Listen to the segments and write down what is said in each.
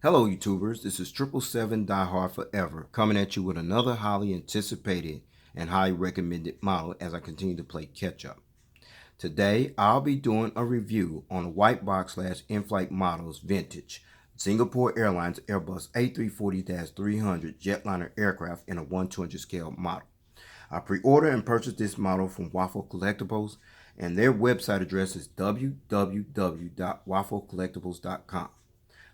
Hello YouTubers, this is 777 Die Hard Forever coming at you with another highly anticipated and highly recommended model as I continue to play catch up. Today I'll be doing a review on a white box / Inflight models vintage Singapore Airlines Airbus A340-300 Jetliner aircraft in a 1/200 scale model. I pre-ordered and purchased this model from Waffle Collectibles and their website address is www.wafflecollectibles.com.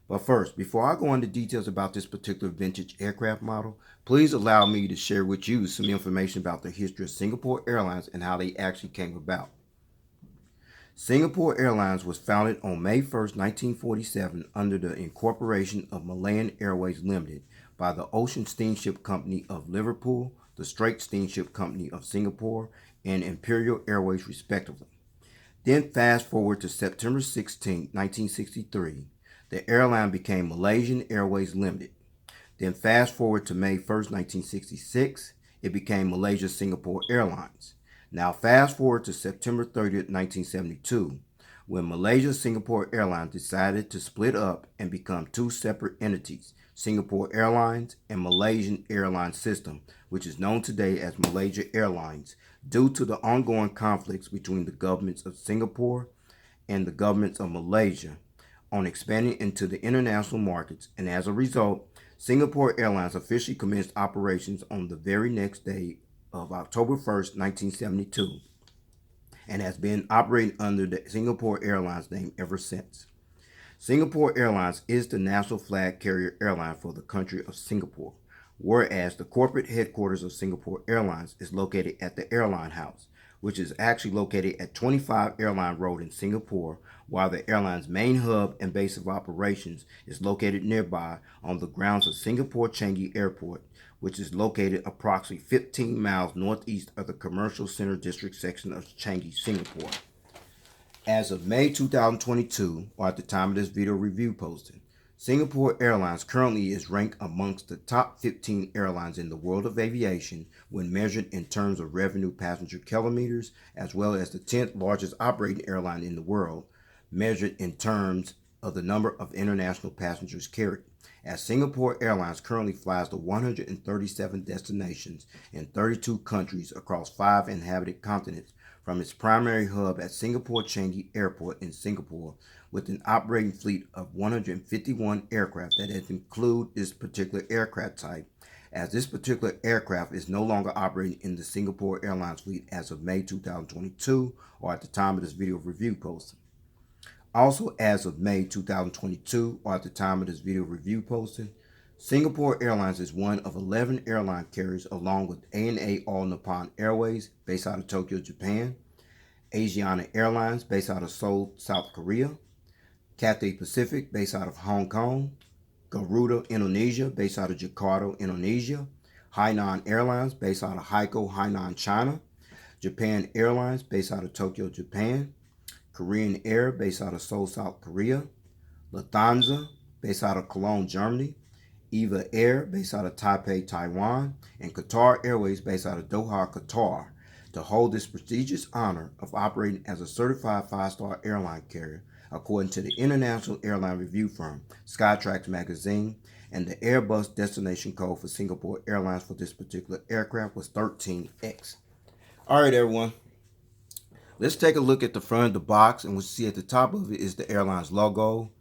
But first, before I go into details about this particular vintage aircraft model, please allow me to share with you some information about the history of Singapore Airlines and how they actually came about. Singapore Airlines was founded on May 1st, 1947 under the incorporation of Malayan Airways Limited by the Ocean Steamship Company of Liverpool, the Strait Steamship Company of Singapore, and Imperial Airways respectively. Then fast forward to September 16, 1963. The airline became Malaysian Airways Limited. Then fast forward to May 1st, 1966, it became Malaysia Singapore Airlines. Now fast forward to September 30th, 1972, when Malaysia Singapore Airlines decided to split up and become two separate entities, Singapore Airlines and Malaysian Airlines System, which is known today as Malaysia Airlines, due to the ongoing conflicts between the governments of Singapore and the governments of Malaysia on expanding into the international markets, and as a result, Singapore Airlines officially commenced operations on the very next day of October 1st, 1972, and has been operating under the Singapore Airlines name ever since. Singapore Airlines is the national flag carrier airline for the country of Singapore, whereas the corporate headquarters of Singapore Airlines is located at the Airline House, which is actually located at 25 Airline Road in Singapore, while the airline's main hub and base of operations is located nearby on the grounds of Singapore Changi Airport, which is located approximately 15 miles northeast of the Commercial Center District section of Changi, Singapore. As of May 2022, or at the time of this video review posting, Singapore Airlines currently is ranked amongst the top 15 airlines in the world of aviation when measured in terms of revenue passenger kilometers, as well as the 10th largest operating airline in the world, measured in terms of the number of international passengers carried, as Singapore Airlines currently flies to 137 destinations in 32 countries across 5 inhabited continents from its primary hub at Singapore Changi Airport in Singapore, with an operating fleet of 151 aircraft that include this particular aircraft type, as this particular aircraft is no longer operating in the Singapore Airlines fleet as of May 2022, or at the time of this video review posting. Also, as of May 2022, or at the time of this video review posting, Singapore Airlines is one of 11 airline carriers along with ANA All Nippon Airways, based out of Tokyo, Japan, Asiana Airlines, based out of Seoul, South Korea, Cathay Pacific, based out of Hong Kong, Garuda Indonesia, based out of Jakarta, Indonesia, Hainan Airlines, based out of Haikou, Hainan, China, Japan Airlines, based out of Tokyo, Japan, Korean Air, based out of Seoul, South Korea, Lufthansa, based out of Cologne, Germany, EVA Air, based out of Taipei, Taiwan, and Qatar Airways, based out of Doha, Qatar, to hold this prestigious honor of operating as a certified 5-star airline carrier, according to the international airline review firm Skytrax Magazine, and the Airbus destination code for Singapore Airlines for this particular aircraft was 13X. All right, everyone. Let's take a look at the front of the box, and what you see at the top of it is the airline's logo,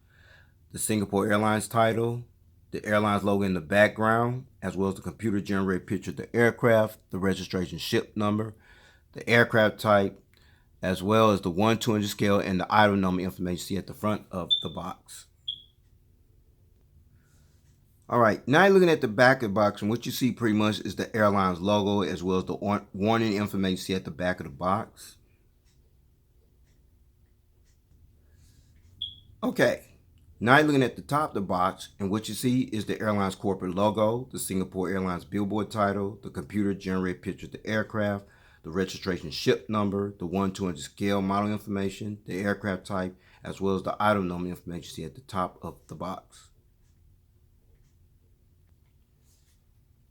the Singapore Airlines title, the airline's logo in the background, as well as the computer-generated picture of the aircraft, the registration ship number, the aircraft type, as well as the 1/200 scale and the item number information you see at the front of the box. All right, now you're looking at the back of the box, and what you see pretty much is the airline's logo, as well as the warning information you see at the back of the box. Okay, now you're looking at the top of the box, and what you see is the airline's corporate logo, the Singapore Airlines billboard title, the computer-generated picture of the aircraft, the registration ship number, the 1/200 scale model information, the aircraft type, as well as the item number information you see at the top of the box.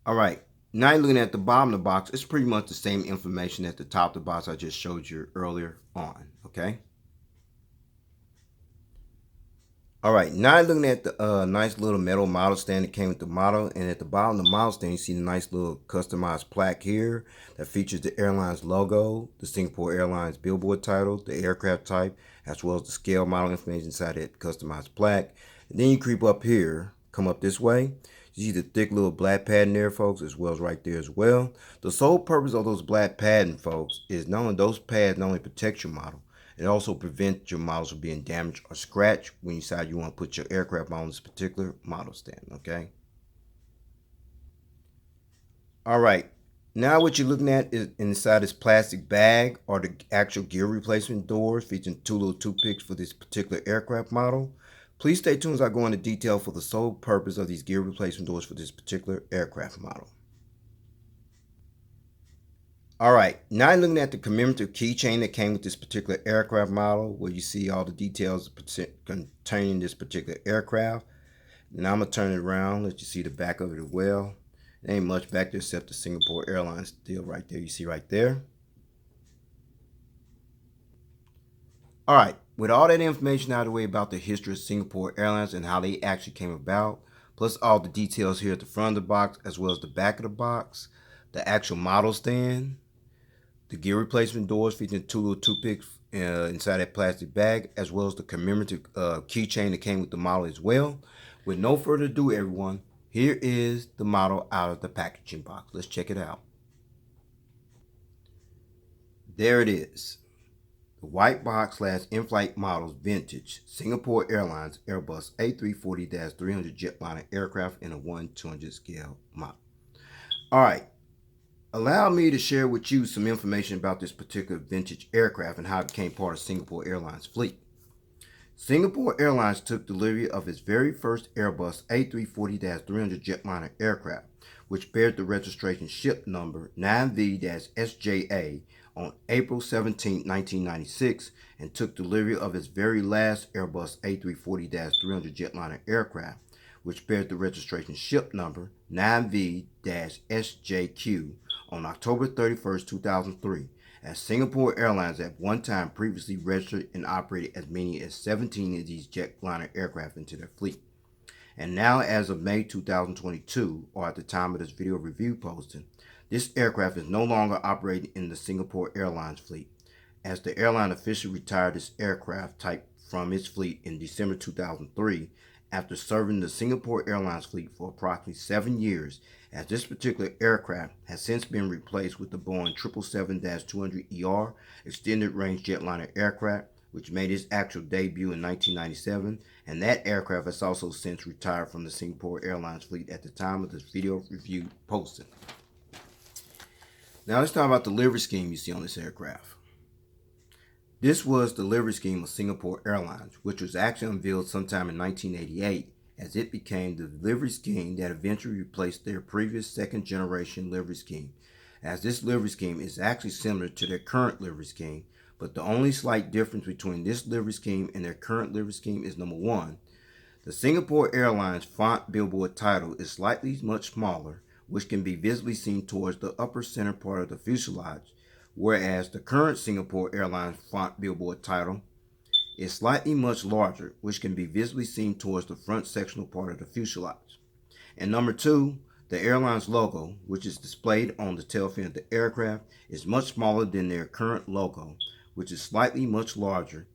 All right, now you're looking at the bottom of the box. It's pretty much the same information at the top of the box I just showed you earlier on, okay? All right, now looking at the nice little metal model stand that came with the model, and at the bottom of the model stand, you see the nice little customized plaque here that features the airline's logo, the Singapore Airlines billboard title, the aircraft type, as well as the scale model information inside that customized plaque. And then you creep up here, come up this way. You see the thick little black padding there, folks, as well as right there as well. The sole purpose of those black padding, folks, is not only those pads not only protect your model, it also prevents your models from being damaged or scratched when you decide you want to put your aircraft on this particular model stand, okay? All right, now what you're looking at is inside this plastic bag are the actual gear replacement doors featuring two little toothpicks for this particular aircraft model. Please stay tuned as I go into detail for the sole purpose of these gear replacement doors for this particular aircraft model. All right, now I'm looking at the commemorative keychain that came with this particular aircraft model, where you see all the details containing this particular aircraft. Now I'm gonna turn it around, let you see the back of it as well. There ain't much back there except the Singapore Airlines deal right there. You see right there. All right, with all that information out of the way about the history of Singapore Airlines and how they actually came about, plus all the details here at the front of the box as well as the back of the box, the actual model stand, the gear replacement doors featuring two little toothpicks inside that plastic bag, as well as the commemorative keychain that came with the model as well. With no further ado, everyone, here is the model out of the packaging box. Let's check it out. There it is. The white box / in-flight models vintage Singapore Airlines Airbus A340-300 Jetliner aircraft in a 1/200 scale model. All right. Allow me to share with you some information about this particular vintage aircraft and how it became part of Singapore Airlines fleet. Singapore Airlines took delivery of its very first Airbus A340-300 Jetliner aircraft, which bears the registration ship number 9V-SJA on April 17, 1996, and took delivery of its very last Airbus A340-300 Jetliner aircraft, which bears the registration ship number 9V-SJQ on October 31, 2003, as Singapore Airlines at one time previously registered and operated as many as 17 of these jetliner aircraft into their fleet. And now, as of May 2022, or at the time of this video review posting, this aircraft is no longer operating in the Singapore Airlines fleet, as the airline officially retired this aircraft type from its fleet in December 2003 after serving the Singapore Airlines fleet for approximately 7 years, as this particular aircraft has since been replaced with the Boeing 777-200ER extended range jetliner aircraft, which made its actual debut in 1997, and that aircraft has also since retired from the Singapore Airlines fleet at the time of this video review posting. Now let's talk about the livery scheme you see on this aircraft. This was the livery scheme of Singapore Airlines, which was actually unveiled sometime in 1988, as it became the livery scheme that eventually replaced their previous second generation livery scheme, as this livery scheme is actually similar to their current livery scheme, but the only slight difference between this livery scheme and their current livery scheme is number one, the Singapore Airlines font billboard title is slightly much smaller, which can be visibly seen towards the upper center part of the fuselage, whereas the current Singapore Airlines font billboard title is slightly much larger, which can be visibly seen towards the front sectional part of the fuselage. And number two, the airline's logo, which is displayed on the tail fin of the aircraft, is much smaller than their current logo, which is slightly much larger.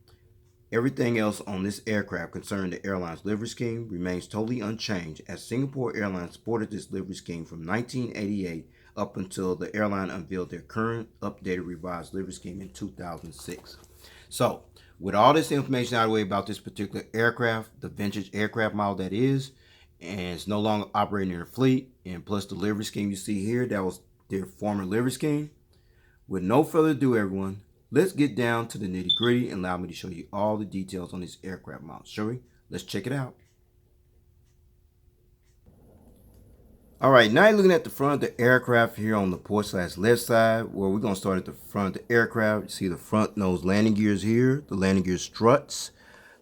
Everything else on this aircraft concerning the airline's livery scheme remains totally unchanged, as Singapore Airlines sported this livery scheme from 1988 up until the airline unveiled their current updated revised livery scheme in 2006. So, with all this information out of the way about this particular aircraft, the vintage aircraft model that is, and it's no longer operating in their fleet, and plus the livery scheme you see here, that was their former livery scheme. With no further ado, everyone, let's get down to the nitty gritty and allow me to show you all the details on this aircraft model. Shall we? Let's check it out. All right, now you're looking at the front of the aircraft here on the port / left side, where we're going to start at the front of the aircraft. You see the front nose landing gears here, the landing gear struts,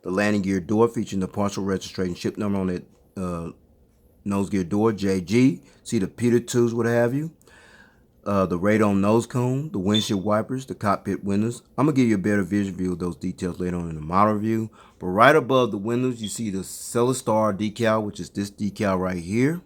the landing gear door featuring the partial registration ship number on it, nose gear door, JG. See the Peter tubes, what have you. the radome nose cone, the windshield wipers, the cockpit windows. I'm going to give you a better visual view of those details later on in the model review. But right above the windows, you see the Celestar decal, which is this decal right here.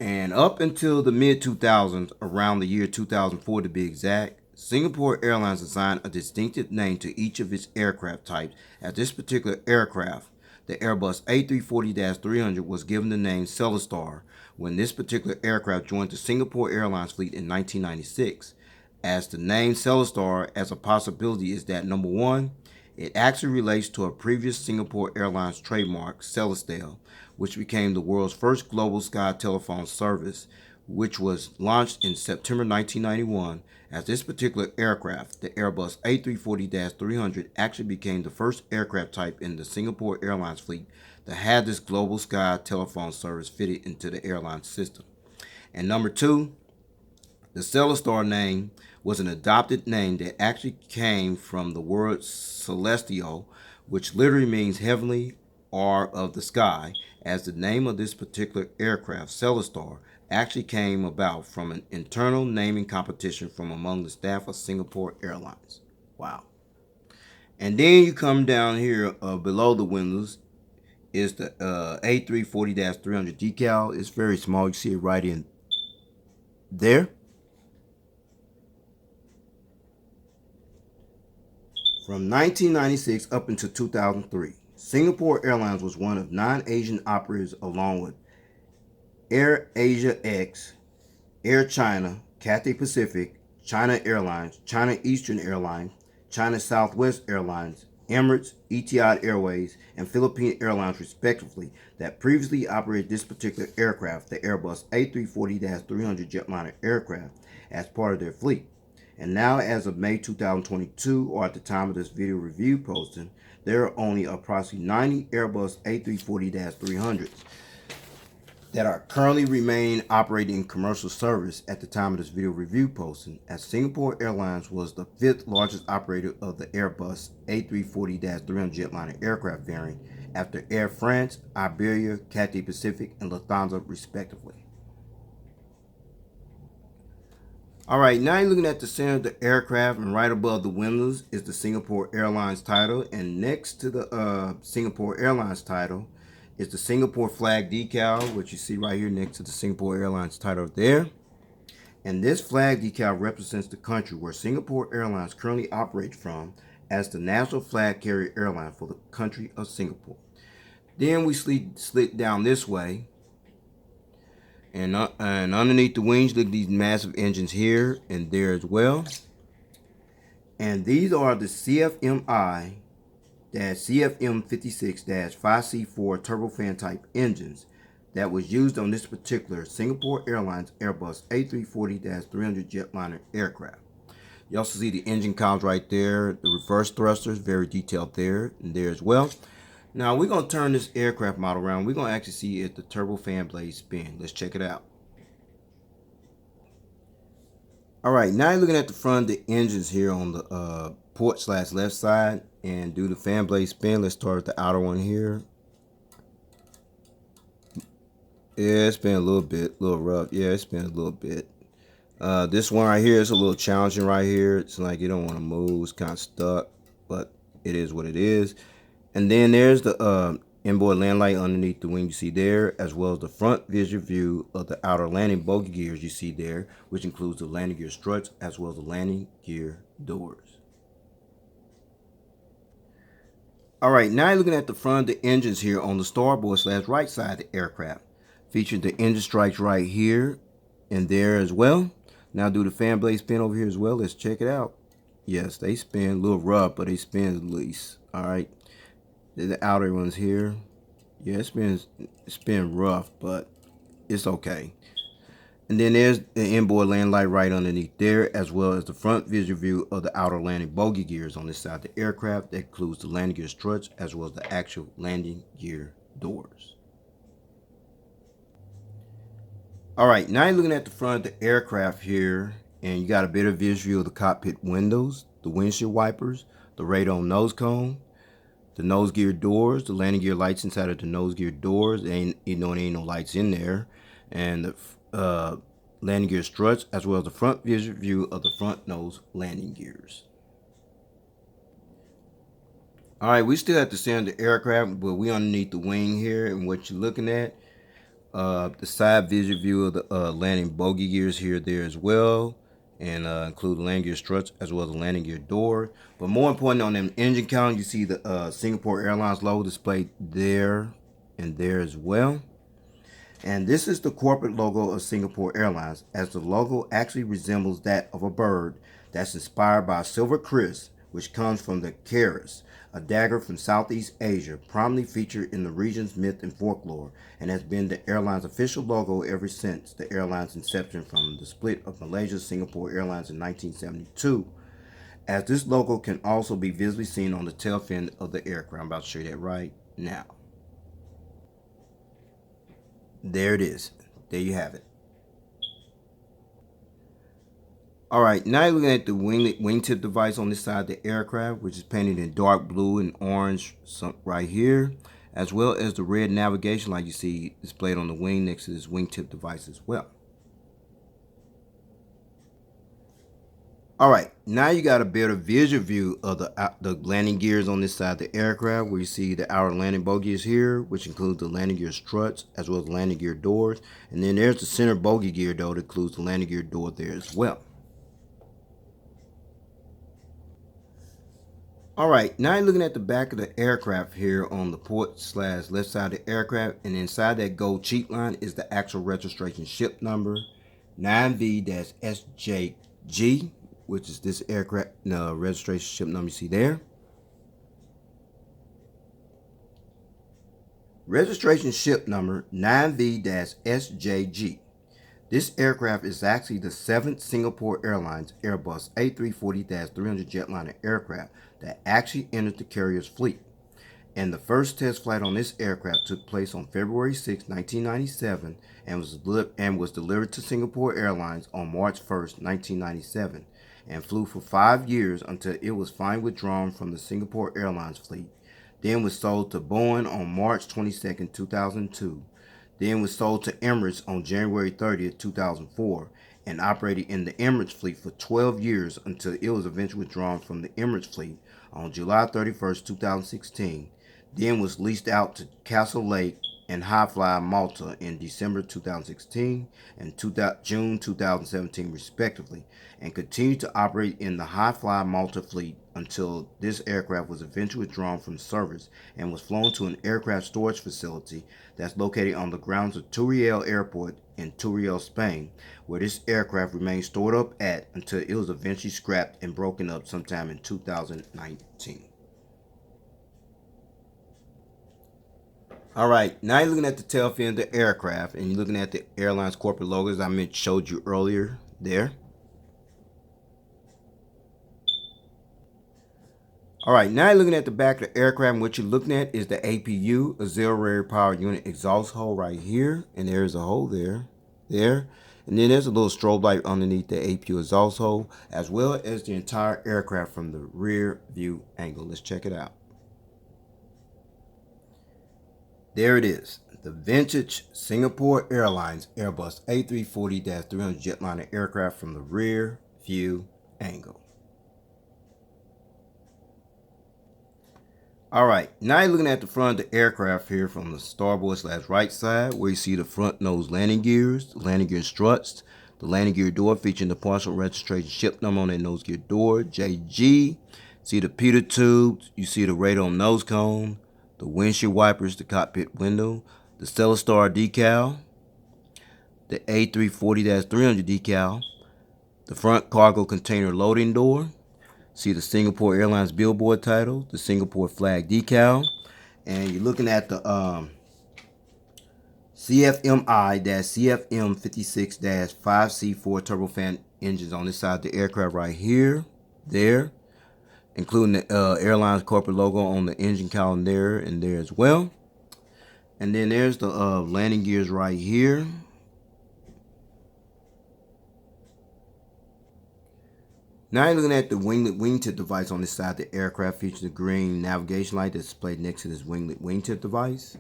And up until the mid-2000s, around the year 2004 to be exact, Singapore Airlines assigned a distinctive name to each of its aircraft types. At this particular aircraft, the Airbus A340-300 was given the name Celestar when this particular aircraft joined the Singapore Airlines fleet in 1996. As the name Celestar as a possibility is that, number one, it actually relates to a previous Singapore Airlines trademark, Celestel, which became the world's first global sky telephone service, which was launched in September 1991. As this particular aircraft, the Airbus A340-300, actually became the first aircraft type in the Singapore Airlines fleet that had this global sky telephone service fitted into the airline system. And number two, the Celestar name was an adopted name that actually came from the word celestial, which literally means heavenly or of the sky, as the name of this particular aircraft, Celestar, actually came about from an internal naming competition from among the staff of Singapore Airlines. Wow. And then you come down here below the windows is the A340-300 decal. It's very small. You see it right in there. From 1996 up until 2003, Singapore Airlines was one of 9 Asian operators along with Air Asia X, Air China, Cathay Pacific, China Airlines, China Eastern Airlines, China Southwest Airlines, Emirates, Etihad Airways, and Philippine Airlines respectively that previously operated this particular aircraft, the Airbus A340-300 Jetliner aircraft, as part of their fleet. And now, as of May 2022, or at the time of this video review posting, there are only approximately 90 Airbus A340-300s that are currently remaining operating in commercial service at the time of this video review posting, as Singapore Airlines was the 5th largest operator of the Airbus A340-300 Jetliner aircraft variant after Air France, Iberia, Cathay Pacific, and Lufthansa respectively. Alright, now you're looking at the center of the aircraft, and right above the windows is the Singapore Airlines title, and next to the Singapore Airlines title is the Singapore flag decal, which you see right here next to the Singapore Airlines title there. And this flag decal represents the country where Singapore Airlines currently operates from as the national flag carrier airline for the country of Singapore. Then we slid down this way, and underneath the wings, look at these massive engines here and there as well. And these are the CFM56-5C4 turbofan type engines that was used on this particular Singapore Airlines Airbus A340-300 Jetliner aircraft. You also see the engine columns right there, the reverse thrusters, very detailed there and there as well. Now we're going to turn this aircraft model around. We're going to actually see if the turbofan blades spin. Let's check it out. Alright, now you're looking at the front of the engines here on the port/left side, and do the fan blade spin. Let's start with the outer one here. Yeah, it's been a little bit, a little rough. Yeah, it's been a little bit. This one right here is a little challenging right here. It's like you don't want to move. It's kind of stuck, but it is what it is. And then there's the inboard land light underneath the wing you see there, as well as the front visual view of the outer landing bogey gears you see there, which includes the landing gear struts as well as the landing gear doors. Alright, now you're looking at the front of the engines here on the starboard/right side of the aircraft. Featuring the engine strikes right here and there as well. Now do the fan blade spin over here as well. Let's check it out. Yes, they spin a little rough, but they spin at least. Alright. The outer ones here. Yeah, it's been rough, but it's okay. And then there's the inboard land light right underneath there, as well as the front visual view of the outer landing bogey gears on this side of the aircraft. That includes the landing gear struts as well as the actual landing gear doors. Alright, now you're looking at the front of the aircraft here, and you got a better visual view of the cockpit windows, the windshield wipers, the radome nose cone, the nose gear doors, the landing gear lights inside of the nose gear doors. There ain't no lights in there. And the landing gear struts, as well as the front view of the front nose landing gears. All right, we still at the center of the aircraft, but we underneath the wing here, and what you're looking at, the side view of the landing bogey gears here, there as well, and include the landing gear struts as well as the landing gear door. But more important, on them engine count, you see the Singapore Airlines logo displayed there and there as well. And this is the corporate logo of Singapore Airlines, as the logo actually resembles that of a bird that's inspired by a silver kriss, which comes from the charis, a dagger from Southeast Asia, prominently featured in the region's myth and folklore, and has been the airline's official logo ever since the airline's inception from the split of Malaysia's Singapore Airlines in 1972. As this logo can also be visibly seen on the tail fin of the aircraft. I'm about to show you that right now. There it is. There you have it. All right, now you're looking at the wingtip device on this side of the aircraft, which is painted in dark blue and orange right here, as well as the red navigation light you see displayed on the wing next to this wingtip device as well. All right, now you got a better visual view of the landing gears on this side of the aircraft, where you see the outer landing bogies here, which includes the landing gear struts as well as the landing gear doors. And then there's the center bogey gear, though, that includes the landing gear door there as well. All right, now you're looking at the back of the aircraft here on the port/left side of the aircraft, and inside that gold cheat line is the actual registration ship number 9V-SJG, which is this aircraft registration ship number you see there. Registration ship number 9V-SJG. This aircraft is actually the 7th Singapore Airlines Airbus A340-300 Jetliner aircraft that actually entered the carrier's fleet. And the first test flight on this aircraft took place on February 6, 1997 and was delivered to Singapore Airlines on March 1, 1997, and flew for 5 years until it was finally withdrawn from the Singapore Airlines fleet. Then was sold to Boeing on March 22, 2002. Then was sold to Emirates on January 30, 2004, and operated in the Emirates fleet for 12 years until it was eventually withdrawn from the Emirates fleet on July 31, 2016. Then was leased out to Castle Lake and Highfly Malta in December 2016 and June 2017 respectively, and continued to operate in the Highfly Malta fleet until this aircraft was eventually withdrawn from service and was flown to an aircraft storage facility that's located on the grounds of Turiel Airport in Turiel, Spain, where this aircraft remained stored up at until it was eventually scrapped and broken up sometime in 2019. All right, now you're looking at the tail fin of the aircraft, and you're looking at the airline's corporate logos I showed you earlier there. All right, now you're looking at the back of the aircraft, and what you're looking at is the APU, auxiliary power unit exhaust hole right here, and there's a hole there, and then there's a little strobe light underneath the APU exhaust hole, as well as the entire aircraft from the rear view angle. Let's check it out. There it is, the vintage Singapore Airlines Airbus A340-300 Jetliner aircraft from the rear view angle. All right, now you're looking at the front of the aircraft here from the starboard/right side, where you see the front nose landing gears, the landing gear struts, the landing gear door featuring the partial registration ship number on that nose gear door, JG. See the pitot tubes, you see the radar nose cone, the windshield wipers, the cockpit window, the Stellar Star decal, the A340-300 decal, the front cargo container loading door. See the Singapore Airlines billboard title, the Singapore flag decal, and you're looking at the CFMI-CFM56-5C4 turbofan engines on this side of the aircraft right here, there, including the airline's corporate logo on the engine column there and there as well. And then there's the landing gears right here. Now you're looking at the wingtip device on this side of the aircraft, featuring the green navigation light that's displayed next to this wingtip device.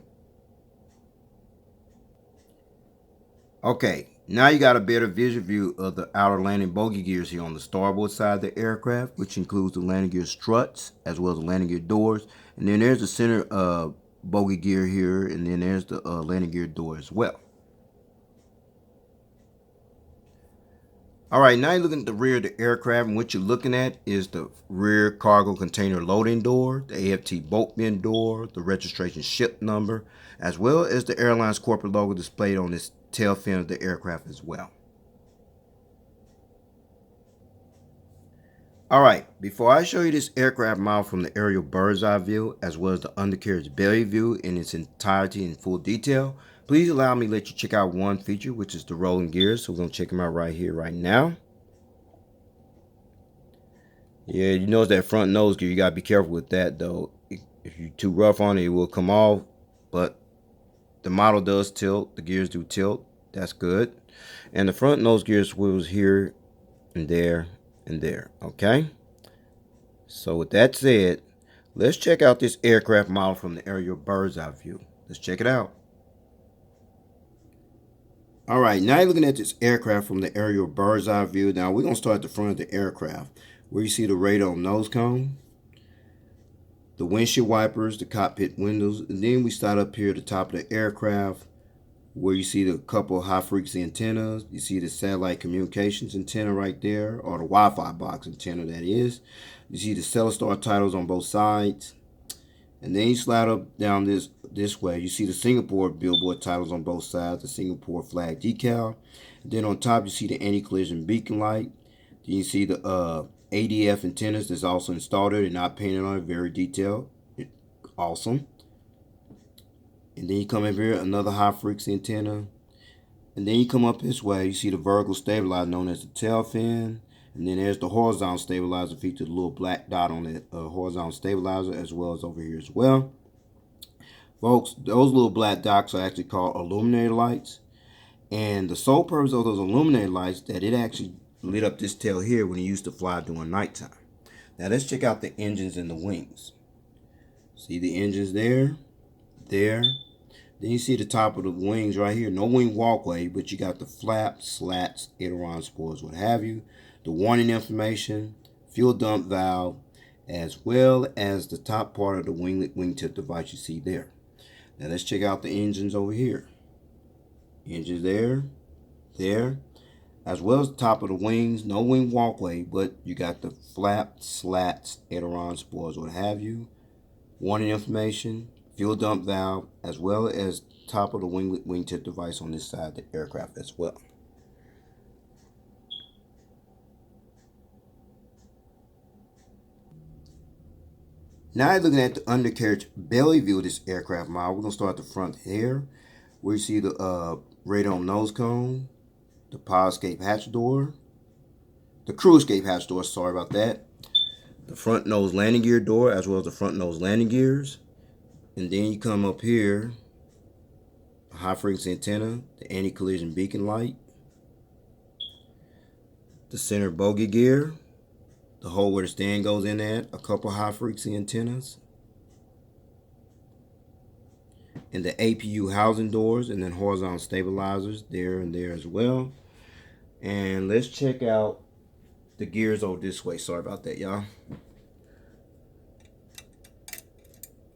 Okay, Now you got a better visual view of the outer landing bogey gears here on the starboard side of the aircraft, which includes the landing gear struts as well as the landing gear doors. And then there's the center bogey gear here, and then there's the landing gear door as well. All right, now you're looking at the rear of the aircraft, and what you're looking at is the rear cargo container loading door, the AFT boat bin door, the registration ship number, as well as the airline's corporate logo displayed on this tail fin of the aircraft as well. All right, before I show you this aircraft model from the aerial bird's eye view, as well as the undercarriage belly view in its entirety in full detail, please allow me to let you check out one feature, which is the rolling gears. So we're going to check them out right here, right now. Yeah, you notice that front nose gear. You got to be careful with that, though. If you're too rough on it, it will come off. But the model does tilt. The gears do tilt. That's good. And the front nose gear swivels here and there and there. Okay? So with that said, let's check out this aircraft model from the aerial bird's eye view. Let's check it out. All right, now you're looking at this aircraft from the aerial bird's eye view. Now we're going to start at the front of the aircraft, where you see the radar nose cone, the windshield wipers, the cockpit windows, and then we start up here at the top of the aircraft, where you see the couple of high frequency antennas. You see the satellite communications antenna right there, or the Wi-Fi box antenna, that is. You see the Celestar titles on both sides. And then you slide up down this way. You see the Singapore billboard titles on both sides, the Singapore flag decal. And then on top, you see the anti-collision beacon light. Then you see the ADF antennas that's also installed there. They're not painted on it, very detailed. Awesome. And then you come over here, another high frequency antenna. And then you come up this way, you see the vertical stabilizer known as the tail fin. And then there's the horizontal stabilizer, featured a little black dot on that horizontal stabilizer, as well as over here as well. Folks, those little black dots are actually called illuminator lights. And the sole purpose of those illuminator lights, that it actually lit up this tail here when it used to fly during nighttime. Now let's check out the engines and the wings. See the engines there, there. Then you see the top of the wings right here. No wing walkway, but you got the flaps, slats, aileron spoilers, what have you. The warning information, fuel dump valve, as well as the top part of the wingtip device you see there. Now let's check out the engines over here. Engines there, there, as well as the top of the wings. No wing walkway, but you got the flap, slats, aileron spoilers, what have you. Warning information, fuel dump valve, as well as top of the wingtip device on this side of the aircraft as well. Now you're looking at the undercarriage belly view of this aircraft model. We're going to start at the front here, where you see the radar nose cone, the power escape hatch door, the crew escape hatch door, sorry about that, the front nose landing gear door, as well as the front nose landing gears. And then you come up here, a high frequency antenna, the anti-collision beacon light, the center bogey gear, the hole where the stand goes in at, a couple high frequency antennas, and the APU housing doors, and then horizontal stabilizers there and there as well. And let's check out the gears over this way. Sorry about that, y'all.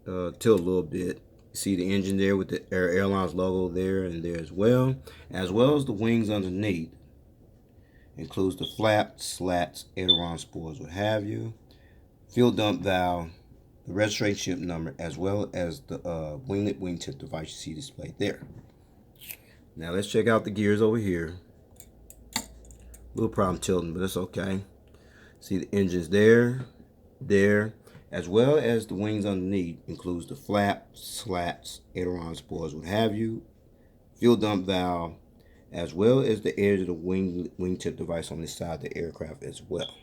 Tilt a little bit. See the engine there with the Airlines logo there and there as well as the wings underneath. Includes the flaps, slats, aileron spoilers, what have you. Fuel dump valve, the registration ship number, as well as the winglet wingtip device you see displayed there. Now let's check out the gears over here. A little problem tilting, but it's okay. See the engines there, there, as well as the wings underneath. Includes the flaps, slats, aileron spoilers, what have you. Fuel dump valve, as well as the edge of the wingtip device on this side of the aircraft as well.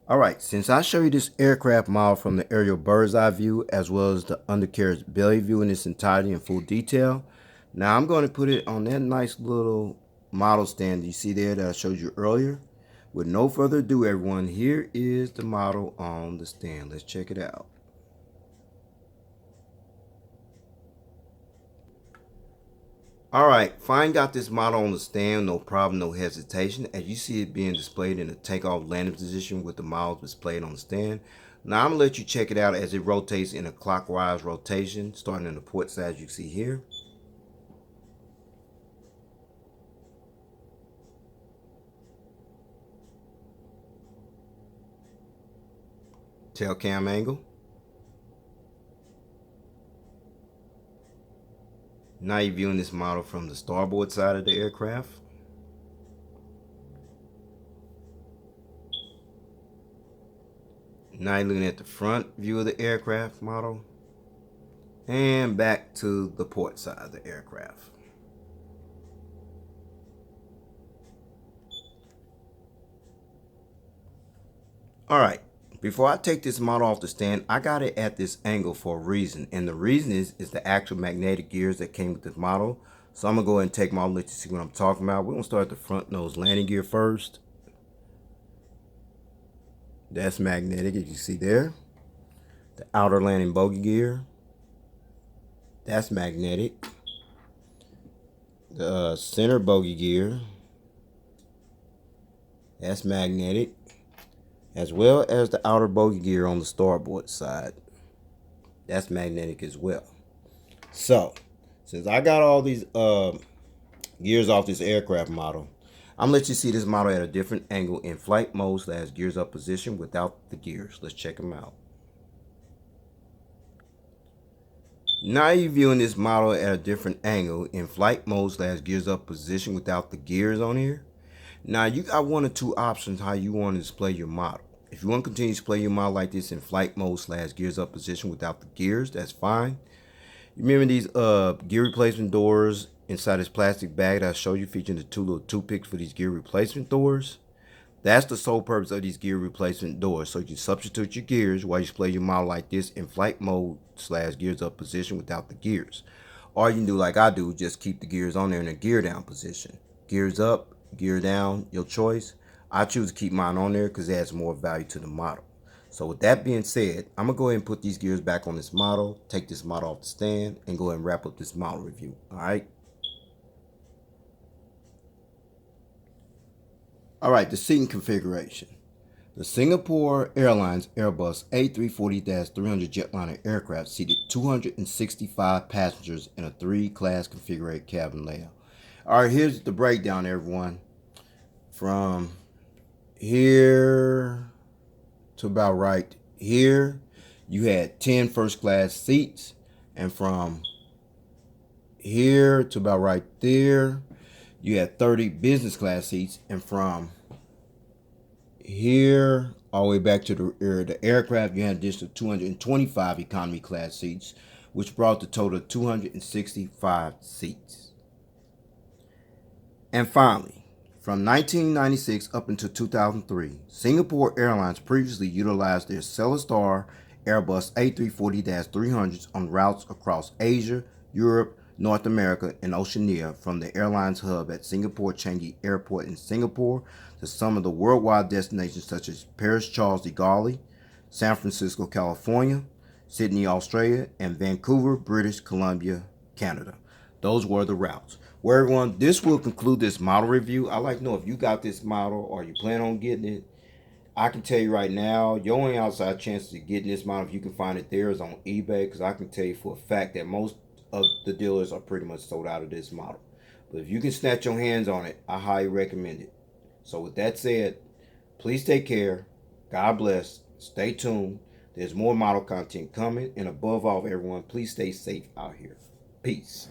All right, since I show you this aircraft model from the aerial bird's eye view, as well as the undercarriage belly view in its entirety in full detail, now I'm going to put it on that nice little model stand you see there that I showed you earlier. With no further ado, everyone, here is the model on the stand. Let's check it out. Alright, fine, got this model on the stand, no problem, no hesitation. As you see it being displayed in the takeoff landing position with the model displayed on the stand. Now I'm going to let you check it out as it rotates in a clockwise rotation, starting in the port side as you see here. Tail cam angle. Now you're viewing this model from the starboard side of the aircraft. Now you're looking at the front view of the aircraft model. And back to the port side of the aircraft. Alright, before I take this model off the stand, I got it at this angle for a reason. And the reason is the actual magnetic gears that came with this model. So I'm going to go ahead and take my look to see what I'm talking about. We're going to start at the front nose landing gear first. That's magnetic, as you see there. The outer landing bogey gear. That's magnetic. The center bogey gear. That's magnetic. As well as the outer bogey gear on the starboard side. That's magnetic as well. So, since I got all these gears off this aircraft model, I'm going to let you see this model at a different angle in flight mode / gears up position without the gears. Let's check them out. Now you're viewing this model at a different angle in flight mode / gears up position without the gears on here. Now you got one or two options how you want to display your model. If you want to continue to display your model like this in flight mode / gears up position without the gears, that's fine. You remember these gear replacement doors inside this plastic bag that I showed you, featuring the two little toothpicks for these gear replacement doors? That's the sole purpose of these gear replacement doors. So you can substitute your gears while you display your model like this in flight mode / gears up position without the gears. Or you can do like I do, just keep the gears on there in a gear down position. Gears up, gear down, your choice. I choose to keep mine on there because it adds more value to the model. So with that being said, I'm going to go ahead and put these gears back on this model, take this model off the stand, and go ahead and wrap up this model review. Alright? Alright, the seating configuration. The Singapore Airlines Airbus A340-300 Jetliner aircraft seated 265 passengers in a 3-class configured cabin layout. Alright, here's the breakdown, everyone. From here to about right here, you had 10 first class seats, and from here to about right there, you had 30 business class seats, and from here all the way back to the aircraft, you had an additional 225 economy class seats, which brought the total of 265 seats. And finally, from 1996 up until 2003, Singapore Airlines previously utilized their Celestar Airbus A340-300s on routes across Asia, Europe, North America, and Oceania, from the airline's hub at Singapore Changi Airport in Singapore to some of the worldwide destinations such as Paris Charles de Gaulle, San Francisco, California, Sydney, Australia, and Vancouver, British Columbia, Canada. Those were the routes. Well, everyone, this will conclude this model review. I'd like to know if you got this model or you plan on getting it. I can tell you right now, your only outside chance of getting this model, if you can find it there, is on eBay, because I can tell you for a fact that most of the dealers are pretty much sold out of this model. But if you can snatch your hands on it, I highly recommend it. So with that said, please take care. God bless. Stay tuned. There's more model content coming. And above all, everyone, please stay safe out here. Peace.